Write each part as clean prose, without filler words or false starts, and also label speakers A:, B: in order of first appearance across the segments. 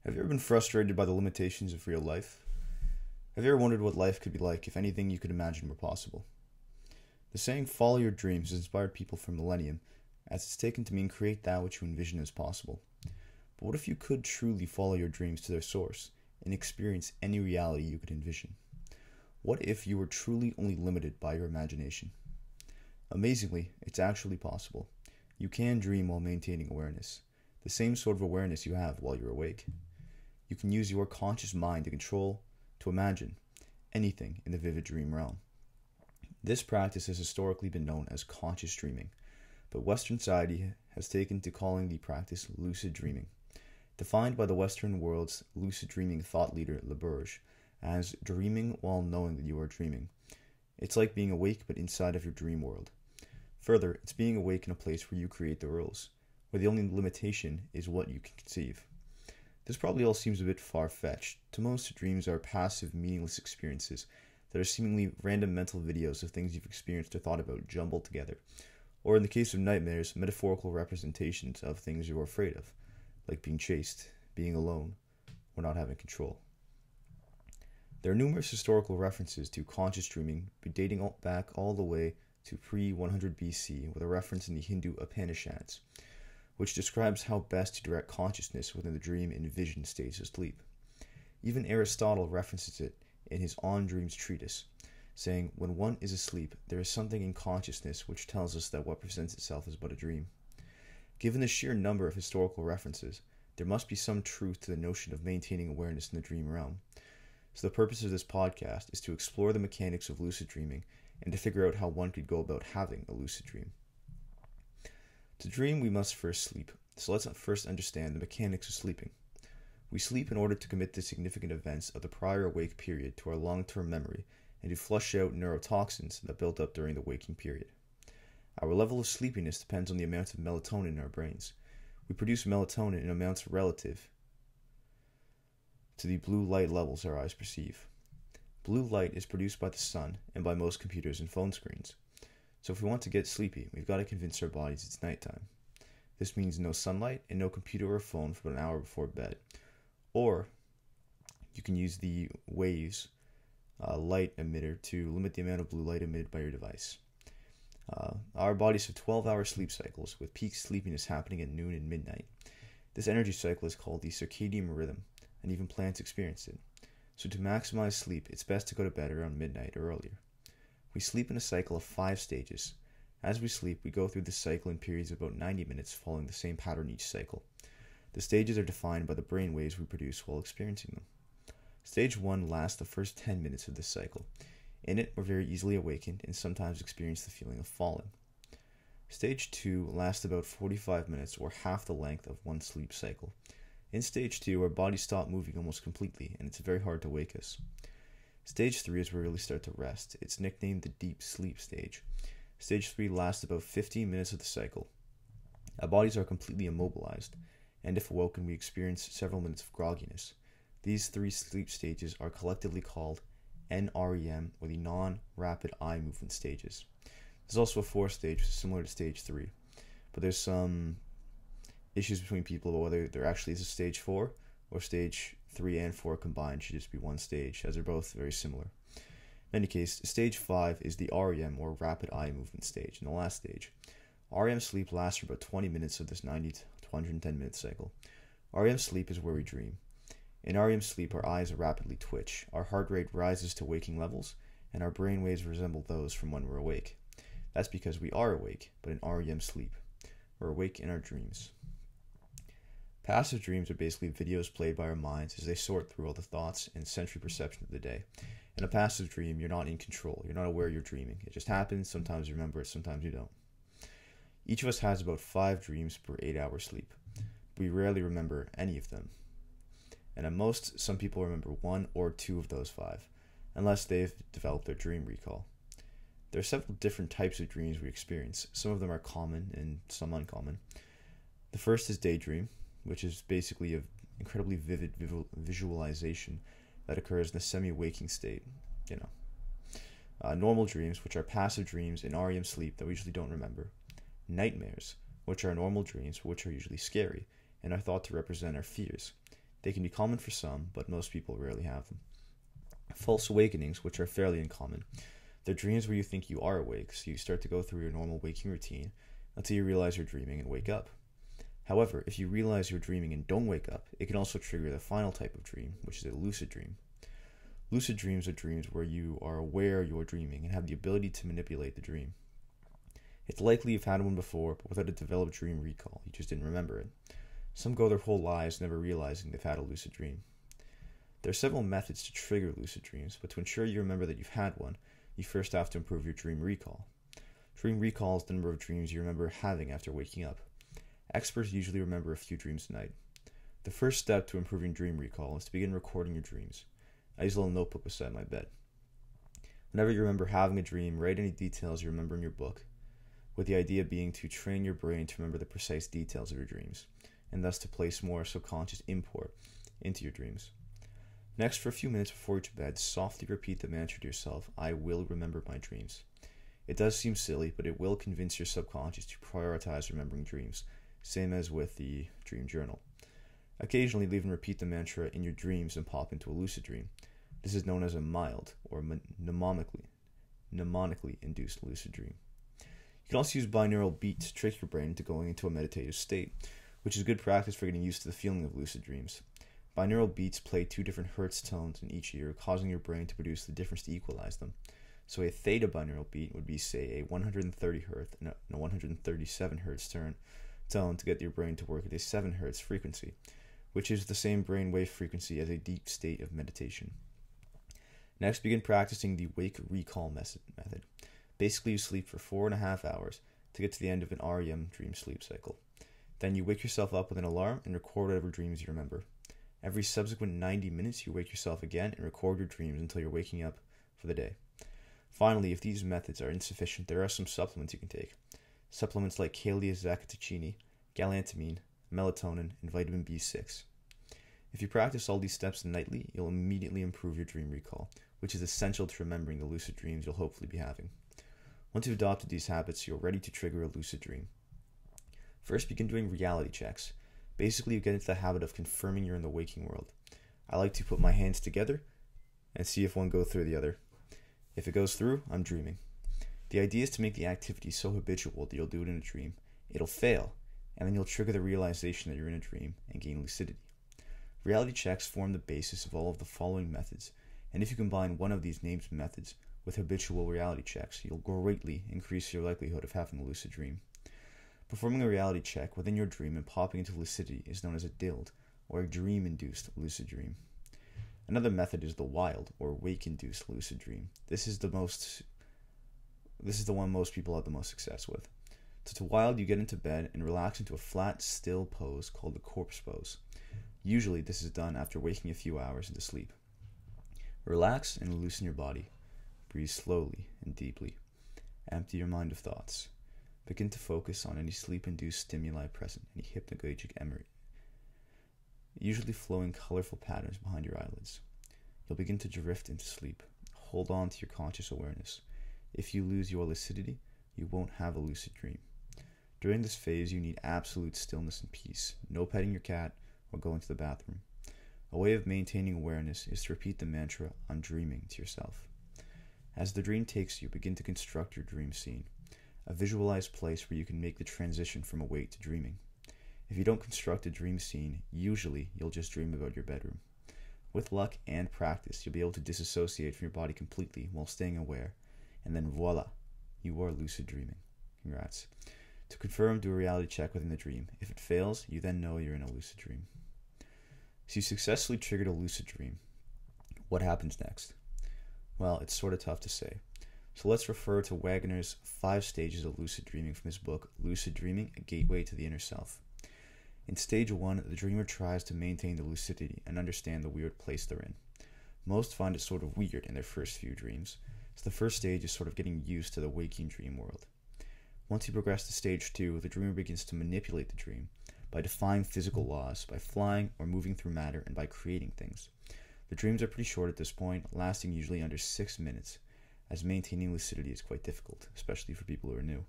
A: Have you ever been frustrated by the limitations of real life? Have you ever wondered what life could be like if anything you could imagine were possible? The saying, follow your dreams, has inspired people for millennium, as it's taken to mean create that which you envision as possible. But what if you could truly follow your dreams to their source and experience any reality you could envision? What if you were truly only limited by your imagination? Amazingly, it's actually possible. You can dream while maintaining awareness, the same sort of awareness you have while you're awake. You can use your conscious mind to imagine anything in the vivid dream realm. This practice has historically been known as conscious dreaming, but Western society has taken to calling the practice lucid dreaming, defined by the Western world's lucid dreaming thought leader LaBerge as dreaming while knowing that you are dreaming. It's like being awake but inside of your dream world. Further, it's being awake in a place where you create the rules, where the only limitation is what you can conceive. This probably all seems a bit far-fetched. To most, dreams are passive, meaningless experiences that are seemingly random mental videos of things you've experienced or thought about jumbled together. Or in the case of nightmares, metaphorical representations of things you're afraid of, like being chased, being alone, or not having control. There are numerous historical references to conscious dreaming, dating back all the way to pre-100 BC, with a reference in the Hindu Upanishads, which describes how best to direct consciousness within the dream and vision states of sleep. Even Aristotle references it in his On Dreams treatise, saying, when one is asleep, there is something in consciousness which tells us that what presents itself is but a dream. Given the sheer number of historical references, there must be some truth to the notion of maintaining awareness in the dream realm. So the purpose of this podcast is to explore the mechanics of lucid dreaming and to figure out how one could go about having a lucid dream. To dream, we must first sleep. So let's first understand the mechanics of sleeping. We sleep in order to commit the significant events of the prior awake period to our long-term memory and to flush out neurotoxins that built up during the waking period. Our level of sleepiness depends on the amount of melatonin in our brains. We produce melatonin in amounts relative to the blue light levels our eyes perceive. Blue light is produced by the sun and by most computers and phone screens. So if we want to get sleepy, we've got to convince our bodies it's nighttime. This means no sunlight and no computer or phone for an hour before bed. Or you can use the waves light emitter to limit the amount of blue light emitted by your device. Our bodies have 12-hour sleep cycles, with peak sleepiness happening at noon and midnight. This energy cycle is called the circadian rhythm, and even plants experience it. So to maximize sleep, it's best to go to bed around midnight or earlier. We sleep in a cycle of 5 stages. As we sleep, we go through this cycle in periods of about 90 minutes, following the same pattern each cycle. The stages are defined by the brain waves we produce while experiencing them. Stage 1 lasts the first 10 minutes of this cycle. In it, we're very easily awakened and sometimes experience the feeling of falling. Stage 2 lasts about 45 minutes, or half the length of one sleep cycle. In Stage 2, our bodies stop moving almost completely, and it's very hard to wake us. Stage 3 is where we really start to rest. It's nicknamed the deep sleep stage. Stage 3 lasts about 15 minutes of the cycle. Our bodies are completely immobilized, and if awoken, we experience several minutes of grogginess. These 3 sleep stages are collectively called NREM, or the non-rapid eye movement stages. There's also a 4th stage, which is similar to Stage 3, but there's some issues between people about whether there actually is a Stage 4 or Stage 3 and 4 combined should just be one stage, as they're both very similar. In any case, Stage 5 is the REM, or rapid eye movement stage, and the last stage. REM sleep lasts for about 20 minutes of this 90 to 110 minute cycle. REM sleep is where we dream. In REM sleep, our eyes rapidly twitch, our heart rate rises to waking levels, and our brain waves resemble those from when we're awake. That's because we are awake, but in REM sleep. We're awake in our dreams. Passive dreams are basically videos played by our minds as they sort through all the thoughts and sensory perception of the day. In a passive dream, you're not in control. You're not aware you're dreaming. It just happens. Sometimes you remember it, sometimes you don't. Each of us has about 5 dreams per 8-hour sleep. We rarely remember any of them. And at most, some people remember 1 or 2 of those 5, unless they've developed their dream recall. There are several different types of dreams we experience. Some of them are common and some uncommon. The first is daydream, which is basically an incredibly vivid visualization that occurs in a semi-waking state. Normal dreams, which are passive dreams in REM sleep that we usually don't remember. Nightmares, which are normal dreams, which are usually scary, and are thought to represent our fears. They can be common for some, but most people rarely have them. False awakenings, which are fairly uncommon. They're dreams where you think you are awake, so you start to go through your normal waking routine until you realize you're dreaming and wake up. However, if you realize you're dreaming and don't wake up, it can also trigger the final type of dream, which is a lucid dream. Lucid dreams are dreams where you are aware you're dreaming and have the ability to manipulate the dream. It's likely you've had one before, but without a developed dream recall, you just didn't remember it. Some go their whole lives never realizing they've had a lucid dream. There are several methods to trigger lucid dreams, but to ensure you remember that you've had one, you first have to improve your dream recall. Dream recall is the number of dreams you remember having after waking up. Experts usually remember a few dreams a night. The first step to improving dream recall is to begin recording your dreams. I use a little notebook beside my bed. Whenever you remember having a dream, write any details you remember in your book, with the idea being to train your brain to remember the precise details of your dreams, and thus to place more subconscious import into your dreams. Next, for a few minutes before you go to bed, softly repeat the mantra to yourself, I will remember my dreams. It does seem silly, but it will convince your subconscious to prioritize remembering dreams, same as with the dream journal. Occasionally, even repeat the mantra in your dreams and pop into a lucid dream. This is known as a mild or mnemonically induced lucid dream. You can also use binaural beats to trick your brain into going into a meditative state, which is good practice for getting used to the feeling of lucid dreams. Binaural beats play 2 different hertz tones in each ear, causing your brain to produce the difference to equalize them. So a theta binaural beat would be, say, a 130 hertz and a 137 hertz tone to get your brain to work at a 7 hertz frequency, which is the same brainwave frequency as a deep state of meditation. Next, begin practicing the wake recall method. Basically, you sleep for 4.5 hours to get to the end of an REM dream sleep cycle. Then you wake yourself up with an alarm and record whatever dreams you remember. Every subsequent 90 minutes, you wake yourself again and record your dreams until you're waking up for the day. Finally, if these methods are insufficient, there are some supplements you can take. Supplements like Kaleazacatecini, galantamine, melatonin, and vitamin B6. If you practice all these steps nightly, you'll immediately improve your dream recall, which is essential to remembering the lucid dreams you'll hopefully be having. Once you've adopted these habits, you're ready to trigger a lucid dream. First, begin doing reality checks. Basically, you get into the habit of confirming you're in the waking world. I like to put my hands together and see if one goes through the other. If it goes through, I'm dreaming. The idea is to make the activity so habitual that you'll do it in a dream. It'll fail, and then you'll trigger the realization that you're in a dream and gain lucidity. Reality checks form the basis of all of the following methods, and if you combine one of these named methods with habitual reality checks, you'll greatly increase your likelihood of having a lucid dream. Performing a reality check within your dream and popping into lucidity is known as a DILD, or a dream-induced lucid dream. Another method is the wild, or wake-induced lucid dream. This is the one most people have the most success with. So to wild, you get into bed and relax into a flat, still pose called the corpse pose. Usually, this is done after waking a few hours into sleep. Relax and loosen your body. Breathe slowly and deeply. Empty your mind of thoughts. Begin to focus on any sleep-induced stimuli present, any hypnagogic memory, usually flowing colorful patterns behind your eyelids. You'll begin to drift into sleep. Hold on to your conscious awareness. If you lose your lucidity, you won't have a lucid dream. During this phase, you need absolute stillness and peace. No petting your cat or going to the bathroom. A way of maintaining awareness is to repeat the mantra, I'm dreaming, to yourself. As the dream takes you, begin to construct your dream scene, a visualized place where you can make the transition from awake to dreaming. If you don't construct a dream scene, usually you'll just dream about your bedroom. With luck and practice, you'll be able to disassociate from your body completely while staying aware, and then voila, you are lucid dreaming. Congrats. To confirm, do a reality check within the dream. If it fails, you then know you're in a lucid dream. So you successfully triggered a lucid dream. What happens next? Well, it's sort of tough to say. So let's refer to Wagner's 5 stages of lucid dreaming from his book, Lucid Dreaming, A Gateway to the Inner Self. In stage 1, the dreamer tries to maintain the lucidity and understand the weird place they're in. Most find it sort of weird in their first few dreams, so the first stage is sort of getting used to the waking dream world. Once you progress to stage 2, the dreamer begins to manipulate the dream by defying physical laws, by flying or moving through matter, and by creating things. The dreams are pretty short at this point, lasting usually under 6 minutes, as maintaining lucidity is quite difficult, especially for people who are new.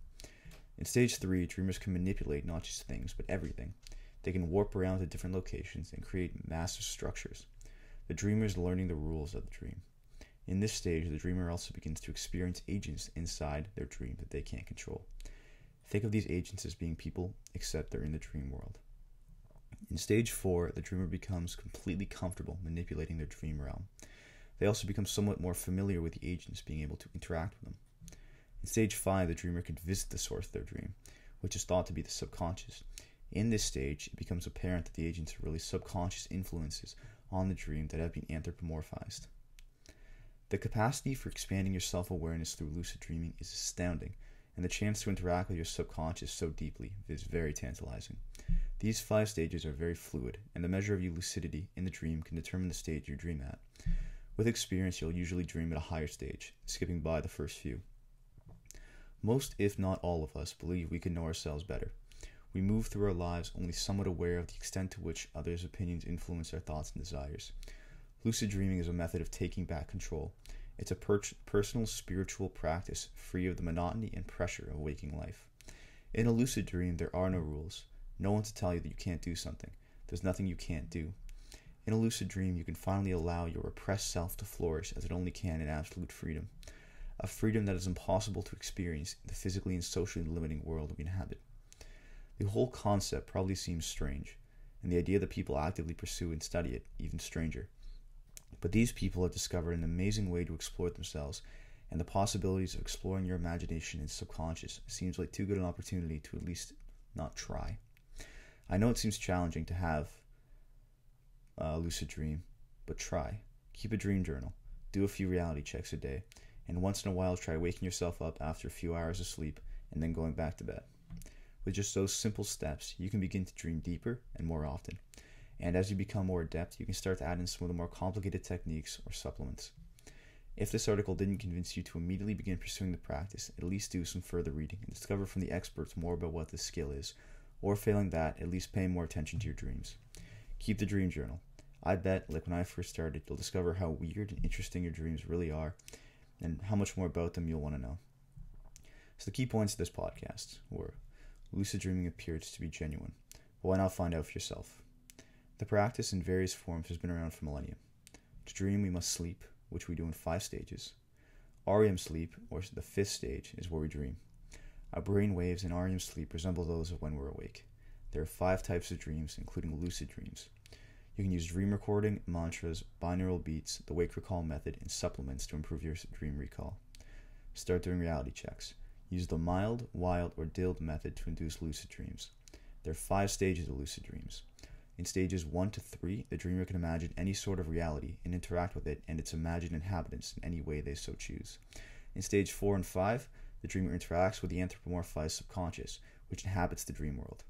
A: In stage 3, dreamers can manipulate not just things, but everything. They can warp around to different locations and create massive structures. The dreamer is learning the rules of the dream. In this stage, the dreamer also begins to experience agents inside their dream that they can't control. Think of these agents as being people, except they're in the dream world. In stage 4, the dreamer becomes completely comfortable manipulating their dream realm. They also become somewhat more familiar with the agents, being able to interact with them. In stage 5, the dreamer could visit the source of their dream, which is thought to be the subconscious. In this stage, it becomes apparent that the agents are really subconscious influences on the dream that have been anthropomorphized. The capacity for expanding your self-awareness through lucid dreaming is astounding, and the chance to interact with your subconscious so deeply is very tantalizing. These 5 stages are very fluid, and the measure of your lucidity in the dream can determine the stage you dream at. With experience, you'll usually dream at a higher stage, skipping by the first few. Most, if not all of us, believe we can know ourselves better. We move through our lives only somewhat aware of the extent to which others' opinions influence our thoughts and desires. Lucid dreaming is a method of taking back control. It's a personal spiritual practice free of the monotony and pressure of waking life. In a lucid dream, there are no rules. No one to tell you that you can't do something. There's nothing you can't do. In a lucid dream, you can finally allow your repressed self to flourish as it only can in absolute freedom. A freedom that is impossible to experience in the physically and socially limiting world we inhabit. The whole concept probably seems strange, and the idea that people actively pursue and study it even stranger. But these people have discovered an amazing way to explore themselves, and the possibilities of exploring your imagination and subconscious seems like too good an opportunity to at least not try. I know it seems challenging to have a lucid dream, but try. Keep a dream journal. Do a few reality checks a day, and once in a while try waking yourself up after a few hours of sleep and then going back to bed. With just those simple steps, you can begin to dream deeper and more often. And as you become more adept, you can start to add in some of the more complicated techniques or supplements. If this article didn't convince you to immediately begin pursuing the practice, at least do some further reading and discover from the experts more about what this skill is, or failing that, at least pay more attention to your dreams. Keep the dream journal. I bet, like when I first started, you'll discover how weird and interesting your dreams really are, and how much more about them you'll want to know. So the key points of this podcast were: lucid dreaming appears to be genuine, but why not find out for yourself? The practice in various forms has been around for millennia. To dream, we must sleep, which we do in 5 stages. REM sleep, or the 5th stage, is where we dream. Our brain waves in REM sleep resemble those of when we're awake. There are 5 types of dreams, including lucid dreams. You can use dream recording, mantras, binaural beats, the wake recall method, and supplements to improve your dream recall. Start doing reality checks. Use the mild, wild, or DILD method to induce lucid dreams. There are 5 stages of lucid dreams. In stages 1 to 3, the dreamer can imagine any sort of reality and interact with it and its imagined inhabitants in any way they so choose. In stage 4 and 5, the dreamer interacts with the anthropomorphized subconscious, which inhabits the dream world.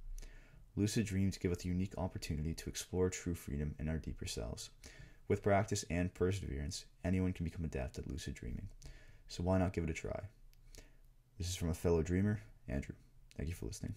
A: Lucid dreams give us a unique opportunity to explore true freedom in our deeper selves. With practice and perseverance, anyone can become adept at lucid dreaming. So why not give it a try? This is from a fellow dreamer, Andrew. Thank you for listening.